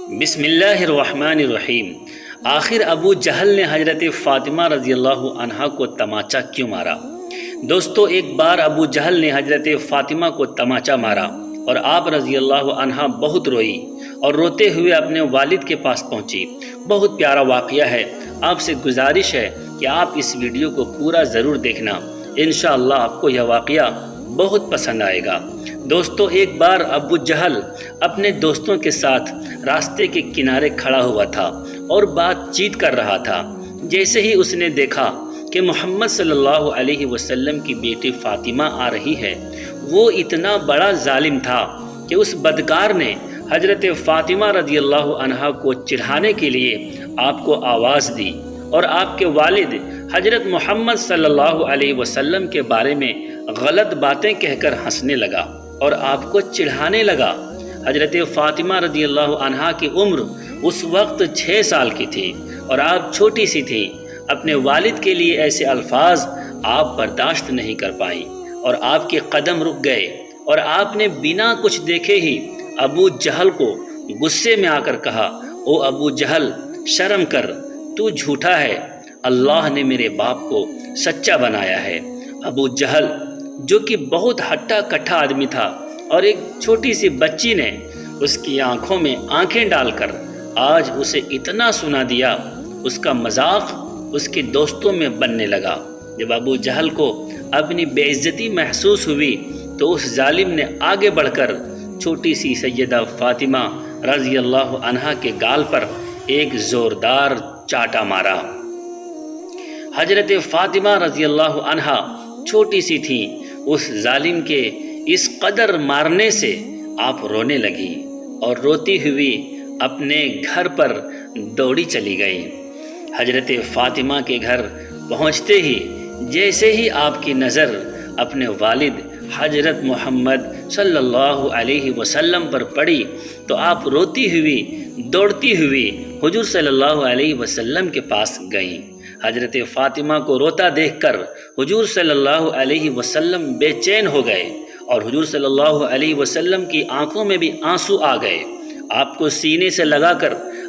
بسم اللہ الرحمن الرحیم۔ آخر ابو جہل نے حضرت فاطمہ رضی اللہ عنہا کو تماچا کیوں مارا؟ دوستو، ایک بار ابو جہل نے حضرت فاطمہ کو تماچا مارا اور آپ رضی اللہ عنہا بہت روئی اور روتے ہوئے اپنے والد کے پاس پہنچی۔ بہت پیارا واقعہ ہے۔ آپ سے گزارش ہے کہ آپ اس ویڈیو کو پورا ضرور دیکھنا، انشاءاللہ آپ کو یہ واقعہ بہت پسند آئے گا۔ دوستو، ایک بار ابو جہل اپنے دوستوں کے ساتھ راستے کے کنارے کھڑا ہوا تھا اور بات چیت کر رہا تھا۔ جیسے ہی اس نے دیکھا کہ محمد صلی اللہ علیہ وسلم کی بیٹی فاطمہ آ رہی ہے، وہ اتنا بڑا ظالم تھا کہ اس بدکار نے حضرت فاطمہ رضی اللہ عنہا کو چڑھانے کے لیے آپ کو آواز دی اور آپ کے والد حضرت محمد صلی اللہ علیہ وسلم کے بارے میں غلط باتیں کہہ کر ہنسنے لگا اور آپ کو چڑھانے لگا۔ حضرت فاطمہ رضی اللہ عنہا کی عمر اس وقت 6 سال کی تھی اور آپ چھوٹی سی تھی۔ اپنے والد کے لیے ایسے الفاظ آپ برداشت نہیں کر پائیں اور آپ کے قدم رک گئے اور آپ نے بنا کچھ دیکھے ہی ابو جہل کو غصے میں آ کر کہا، او ابو جہل، شرم کر، تو جھوٹا ہے، اللہ نے میرے باپ کو سچا بنایا ہے۔ ابو جہل جو کہ بہت ہٹا کٹھا آدمی تھا اور ایک چھوٹی سی بچی نے اس کی آنکھوں میں آنکھیں ڈال کر آج اسے اتنا سنا دیا، اس کا مذاق اس کے دوستوں میں بننے لگا۔ جب ابو جہل کو اپنی بے عزتی محسوس ہوئی تو اس ظالم نے آگے بڑھ کر چھوٹی سی سیدہ فاطمہ رضی اللہ عنہا کے گال پر ایک زوردار چاٹا مارا۔ حضرت فاطمہ رضی اللہ عنہا چھوٹی سی تھی، اس ظالم کے اس قدر مارنے سے آپ رونے لگی اور روتی ہوئی اپنے گھر پر دوڑی چلی گئی۔ حضرت فاطمہ کے گھر پہنچتے ہی جیسے ہی آپ کی نظر اپنے والد حضرت محمد صلی اللہ علیہ وسلم پر پڑی تو آپ روتی ہوئی دوڑتی ہوئی حضور صلی اللہ علیہ وسلم کے پاس گئیں۔ حضرت فاطمہ کو روتا دیکھ کر حضور صلی اللہ علیہ وسلم بے چین ہو گئے اور حضور صلی اللہ علیہ وسلم کی آنکھوں میں بھی آنسو آ گئے۔ آپ کو سینے سے لگا کر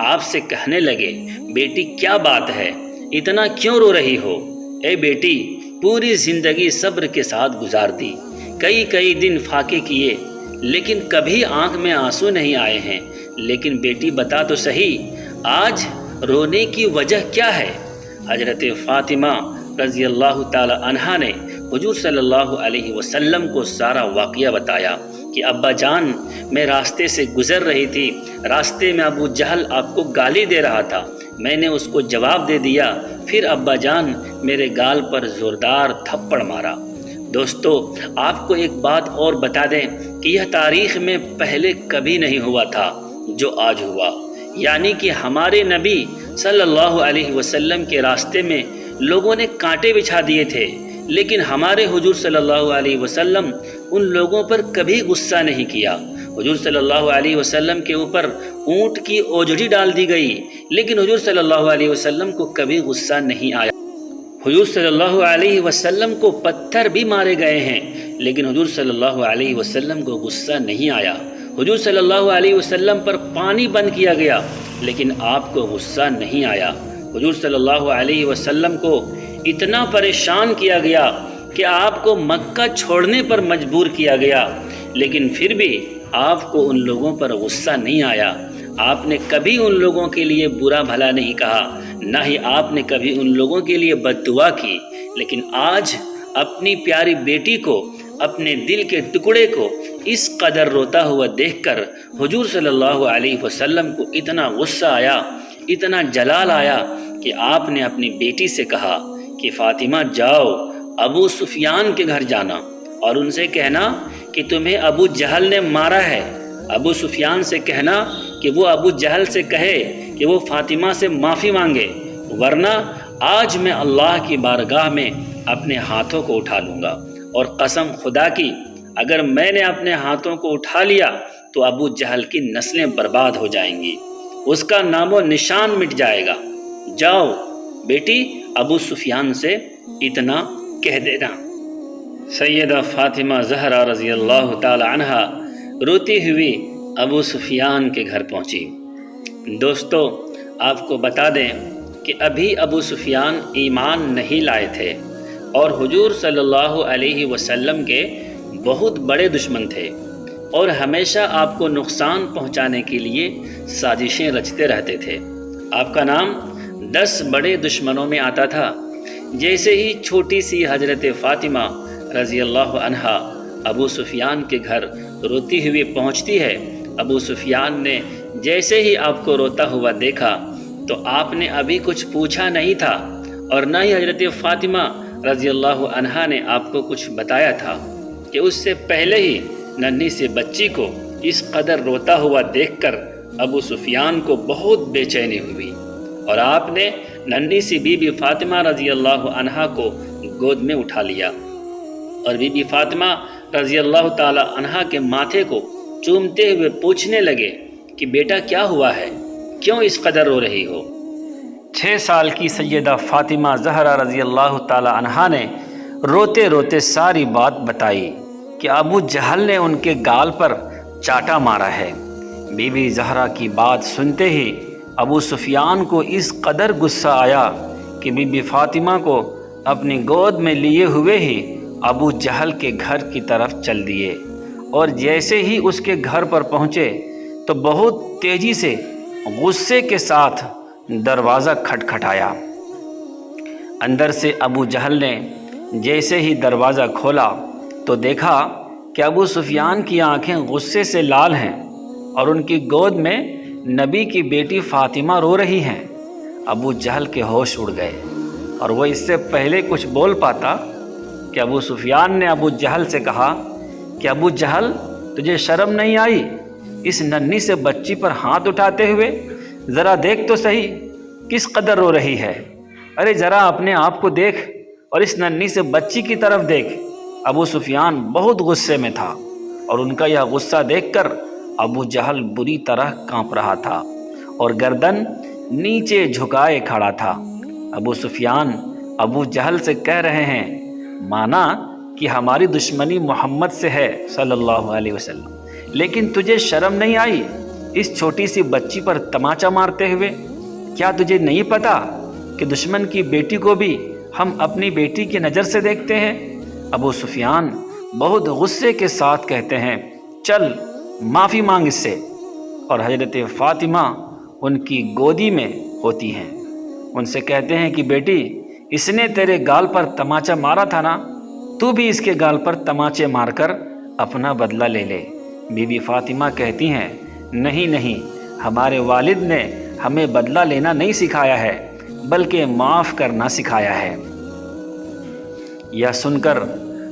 آپ سے کہنے لگے، بیٹی کیا بات ہے، اتنا کیوں رو رہی ہو؟ اے بیٹی، پوری زندگی صبر کے ساتھ گزار دی، کئی دن فاقے کیے لیکن کبھی آنکھ میں آنسو نہیں آئے ہیں، لیکن بیٹی بتا تو صحیح، آج رونے کی وجہ کیا ہے؟ حضرت فاطمہ رضی اللہ تعالی عنہا نے حضور صلی اللہ علیہ وسلم کو سارا واقعہ بتایا کہ ابا جان، میں راستے سے گزر رہی تھی، راستے میں ابو جہل آپ کو گالی دے رہا تھا، میں نے اس کو جواب دے دیا، پھر ابا جان میرے گال پر زوردار تھپڑ مارا۔ دوستو، آپ کو ایک بات اور بتا دیں کہ یہ تاریخ میں پہلے کبھی نہیں ہوا تھا جو آج ہوا، یعنی کہ ہمارے نبی صلی اللہ علیہ وسلم کے راستے میں لوگوں نے کانٹے بچھا دیے تھے، لیکن ہمارے حضور صلی اللہ علیہ وسلم ان لوگوں پر کبھی غصہ نہیں کیا۔ حضور صلی اللہ علیہ وسلم کے اوپر اونٹ کی اوجڑی ڈال دی گئی لیکن حضور صلی اللہ علیہ وسلم کو کبھی غصہ نہیں آیا۔ حضور صلی اللہ علیہ وسلم کو پتھر بھی مارے گئے ہیں لیکن حضور صلی اللہ علیہ وسلم کو غصہ نہیں آیا۔ حضور صلی اللہ علیہ وسلم پر پانی بند کیا گیا لیکن آپ کو غصہ نہیں آیا۔ حضور صلی اللہ علیہ وسلم کو اتنا پریشان کیا گیا کہ آپ کو مکہ چھوڑنے پر مجبور کیا گیا لیکن پھر بھی آپ کو ان لوگوں پر غصہ نہیں آیا۔ آپ نے کبھی ان لوگوں کے لیے برا بھلا نہیں کہا، نہ ہی آپ نے کبھی ان لوگوں کے لیے بد دعا کی، لیکن آج اپنی پیاری بیٹی کو، اپنے دل کے ٹکڑے کو اس قدر روتا ہوا دیکھ کر حضور صلی اللہ علیہ وسلم کو اتنا غصہ آیا، اتنا جلال آیا کہ آپ نے اپنی بیٹی سے کہا کہ فاطمہ جاؤ، ابو سفیان کے گھر جانا اور ان سے کہنا کہ تمہیں ابو جہل نے مارا ہے۔ ابو سفیان سے کہنا کہ وہ ابو جہل سے کہے کہ وہ فاطمہ سے معافی مانگے، ورنہ آج میں اللہ کی بارگاہ میں اپنے ہاتھوں کو اٹھا لوں گا، اور قسم خدا کی اگر میں نے اپنے ہاتھوں کو اٹھا لیا تو ابو جہل کی نسلیں برباد ہو جائیں گی، اس کا نام و نشان مٹ جائے گا۔ جاؤ بیٹی، ابو سفیان سے اتنا کہہ دینا۔ سیدہ فاطمہ زہرا رضی اللہ تعالی عنہا روتی ہوئی ابو سفیان کے گھر پہنچی۔ دوستو، آپ کو بتا دیں کہ ابھی ابو سفیان ایمان نہیں لائے تھے اور حضور صلی اللہ علیہ وسلم کے بہت بڑے دشمن تھے اور ہمیشہ آپ کو نقصان پہنچانے کے لیے سازشیں رچتے رہتے تھے۔ آپ کا نام 10 بڑے دشمنوں میں آتا تھا۔ جیسے ہی چھوٹی سی حضرت فاطمہ رضی اللہ عنہا ابو سفیان کے گھر روتی ہوئی پہنچتی ہے، ابو سفیان نے جیسے ہی آپ کو روتا ہوا دیکھا تو آپ نے ابھی کچھ پوچھا نہیں تھا اور نہ ہی حضرت فاطمہ رضی اللہ عنہا نے آپ کو کچھ بتایا تھا کہ اس سے پہلے ہی ننھی سے بچی کو اس قدر روتا ہوا دیکھ کر ابو سفیان کو بہت بے چینی ہوئی اور آپ نے ننھی سی بی بی فاطمہ رضی اللہ عنہا کو گود میں اٹھا لیا اور بی بی فاطمہ رضی اللہ تعالی عنہا کے ماتھے کو چومتے ہوئے پوچھنے لگے کہ بیٹا کیا ہوا ہے، کیوں اس قدر رو رہی ہو؟ 6 سال کی سیدہ فاطمہ زہرا رضی اللہ تعالی عنہا نے روتے روتے ساری بات بتائی کہ ابو جہل نے ان کے گال پر چاٹا مارا ہے۔ بی بی زہرا کی بات سنتے ہی ابو سفیان کو اس قدر غصہ آیا کہ بی بی فاطمہ کو اپنی گود میں لیے ہوئے ہی ابو جہل کے گھر کی طرف چل دیے اور جیسے ہی اس کے گھر پر پہنچے تو بہت تیزی سے غصے کے ساتھ دروازہ کھٹکھٹایا۔ اندر سے ابو جہل نے جیسے ہی دروازہ کھولا تو دیکھا کہ ابو سفیان کی آنکھیں غصے سے لال ہیں اور ان کی گود میں نبی کی بیٹی فاطمہ رو رہی ہیں۔ ابو جہل کے ہوش اڑ گئے اور وہ اس سے پہلے کچھ بول پاتا کہ ابو سفیان نے ابو جہل سے کہا کہ ابو جہل، تجھے شرم نہیں آئی اس ننھی سے بچی پر ہاتھ اٹھاتے ہوئے؟ ذرا دیکھ تو صحیح کس قدر رو رہی ہے۔ ارے ذرا اپنے آپ کو دیکھ اور اس ننھی سے بچی کی طرف دیکھ۔ ابو سفیان بہت غصے میں تھا اور ان کا یہ غصہ دیکھ کر ابو جہل بری طرح کانپ رہا تھا اور گردن نیچے جھکائے کھڑا تھا۔ ابو سفیان ابو جہل سے کہہ رہے ہیں، مانا کہ ہماری دشمنی محمد سے ہے صلی اللہ علیہ وسلم، لیکن تجھے شرم نہیں آئی اس چھوٹی سی بچی پر تماچا مارتے ہوئے؟ کیا تجھے نہیں پتا کہ دشمن کی بیٹی کو بھی ہم اپنی بیٹی کی نظر سے دیکھتے ہیں؟ ابو سفیان بہت غصے کے ساتھ کہتے ہیں، چل معافی مانگ اس سے، اور حضرت فاطمہ ان کی گودی میں ہوتی ہیں۔ ان سے کہتے ہیں کہ بیٹی، اس نے تیرے گال پر تماچا مارا تھا نا، تو بھی اس کے گال پر تماچے مار کر اپنا بدلہ لے لے۔ بی بی فاطمہ کہتی ہیں، نہیں نہیں، ہمارے والد نے ہمیں بدلہ لینا نہیں سکھایا ہے بلکہ معاف کرنا سکھایا ہے۔ یہ سن کر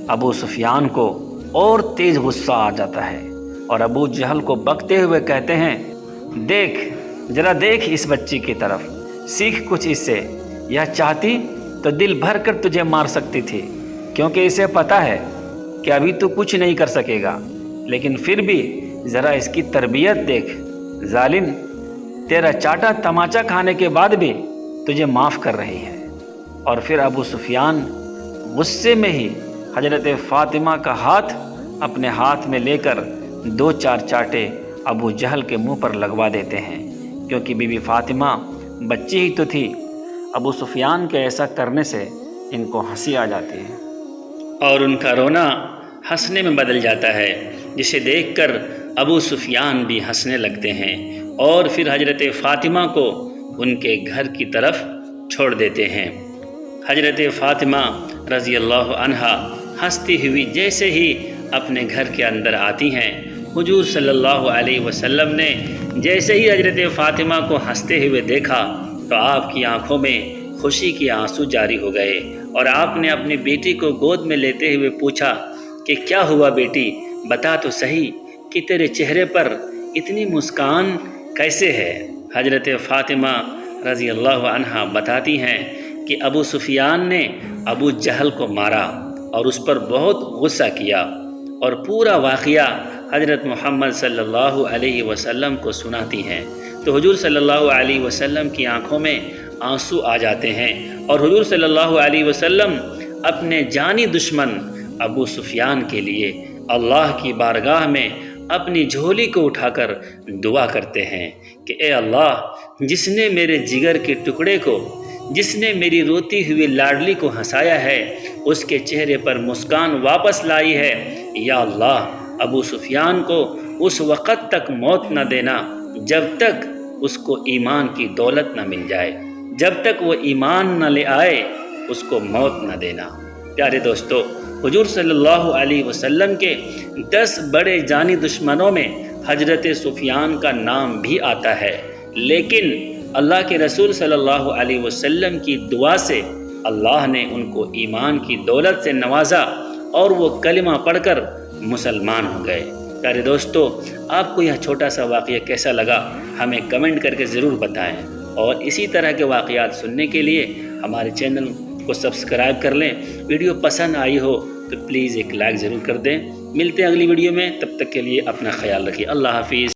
ابو سفیان کو اور تیز غصہ آ جاتا ہے اور ابو جہل کو بکتے ہوئے کہتے ہیں، دیکھ ذرا دیکھ اس بچی کی طرف، سیکھ کچھ اس سے، یہ چاہتی تو دل بھر کر تجھے مار سکتی تھی، کیونکہ اسے پتا ہے کہ ابھی تو کچھ نہیں کر سکے گا، لیکن پھر بھی ذرا اس کی تربیت دیکھ۔ ظالم، تیرا چاٹا تماچا کھانے کے بعد بھی تجھے معاف کر رہی ہے۔ اور پھر ابو سفیان غصے میں ہی حضرت فاطمہ کا ہاتھ اپنے ہاتھ میں لے کر 2-4 چاٹے ابو جہل کے منہ پر لگوا دیتے ہیں، کیونکہ بی بی فاطمہ بچی ہی تو تھی۔ ابو سفیان کے ایسا کرنے سے ان کو ہنسی آ جاتی ہے اور ان کا رونا ہنسنے میں بدل جاتا ہے، جسے دیکھ کر ابو سفیان بھی ہنسنے لگتے ہیں اور پھر حضرت فاطمہ کو ان کے گھر کی طرف چھوڑ دیتے ہیں۔ حضرت فاطمہ رضی اللہ عنہا ہنستی ہوئی جیسے ہی اپنے گھر کے اندر آتی ہیں، حضور صلی اللہ علیہ وسلم نے جیسے ہی حضرت فاطمہ کو ہنستے ہوئے دیکھا تو آپ کی آنکھوں میں خوشی کے آنسو جاری ہو گئے اور آپ نے اپنی بیٹی کو گود میں لیتے ہوئے پوچھا کہ کیا ہوا بیٹی، بتا تو صحیح کہ تیرے چہرے پر اتنی مسکان کیسے ہے؟ حضرت فاطمہ رضی اللہ عنہا بتاتی ہیں کہ ابو سفیان نے ابو جہل کو مارا اور اس پر بہت غصہ کیا اور پورا واقعہ حضرت محمد صلی اللہ علیہ وسلم کو سناتی ہیں تو حضور صلی اللہ علیہ وسلم کی آنکھوں میں آنسو آ جاتے ہیں اور حضور صلی اللہ علیہ وسلم اپنے جانی دشمن ابو سفیان کے لیے اللہ کی بارگاہ میں اپنی جھولی کو اٹھا کر دعا کرتے ہیں کہ اے اللہ، جس نے میرے جگر کے ٹکڑے کو، جس نے میری روتی ہوئی لاڈلی کو ہنسایا ہے، اس کے چہرے پر مسکان واپس لائی ہے، یا اللہ ابو سفیان کو اس وقت تک موت نہ دینا جب تک اس کو ایمان کی دولت نہ مل جائے، جب تک وہ ایمان نہ لے آئے اس کو موت نہ دینا۔ پیارے دوستو، حضور صلی اللہ علیہ وسلم کے 10 بڑے جانی دشمنوں میں حضرت سفیان کا نام بھی آتا ہے، لیکن اللہ کے رسول صلی اللہ علیہ وسلم کی دعا سے اللہ نے ان کو ایمان کی دولت سے نوازا اور وہ کلمہ پڑھ کر مسلمان ہو گئے۔ پیارے دوستو، آپ کو یہ چھوٹا سا واقعہ کیسا لگا ہمیں کمنٹ کر کے ضرور بتائیں، اور اسی طرح کے واقعات سننے کے لیے ہمارے چینل کو سبسکرائب کر لیں۔ ویڈیو پسند آئی ہو تو پلیز ایک لائک ضرور کر دیں۔ ملتے ہیں اگلی ویڈیو میں، تب تک کے لیے اپنا خیال رکھیے۔ اللہ حافظ۔